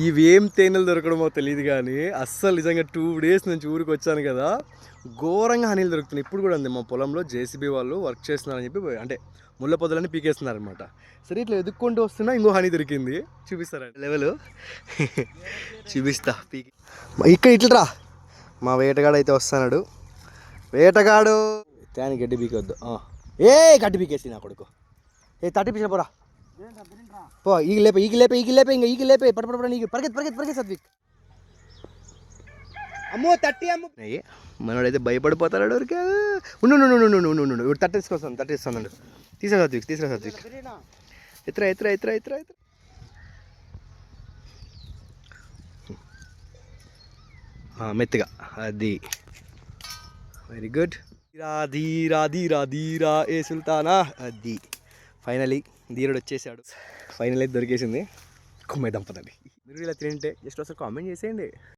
ఇవేం తేనెలు దొరకడమో తెలియదు కానీ అస్సలు నిజంగా 2 days నుంచి ఊరికి వచ్చాను కదా, ఘోరంగా హనీలు దొరుకుతున్నాయి. ఇప్పుడు కూడా ఉంది మా పొలంలో జేసీబీ వాళ్ళు వర్క్ చేస్తున్నారని చెప్పి అంటే ముళ్ళ పొదలని పీకేస్తున్నారు అనమాట. సరే ఇట్లా ఎదుక్కుంటూ వస్తున్నా ఇంకో హనీ దొరికింది. చూపిస్తారా లెవెల్? చూపిస్తా పీకి. ఇక్కడ ఇట్లరా మా వేటగాడు అయితే వస్తున్నాడు. వేటగాడు దాని గడ్డి పీకొద్దు. ఏ గడ్డి పీకేసి నా కొడుకు. ఏ తట్టి పీసిన పోరా పో. ఈగ లేపే ఇంకా ఈగ లేపే పడపడ నీకు పరిగెత్తి సత్విక్. అమ్మో తట్టి అమ్మ. మనోడైతే భయపడిపోతాడు. ఊరికే ఉండు తట్టేసుకొస్తాను. తీసా సత్విక్. ఎత్రా. మెత్తగా అది వెరీ గుడ్. ధీరా ఏ సుల్తానా. అది ఫైనలీ ధీరుడు వచ్చేసాడు. ఫైనల్ అయితే దొరికేసింది. కుమ్మేద్దాం పదండి. మీరు ఇలా తింటే జస్ట్ ఒకసారి కామెంట్ చేసేయండి.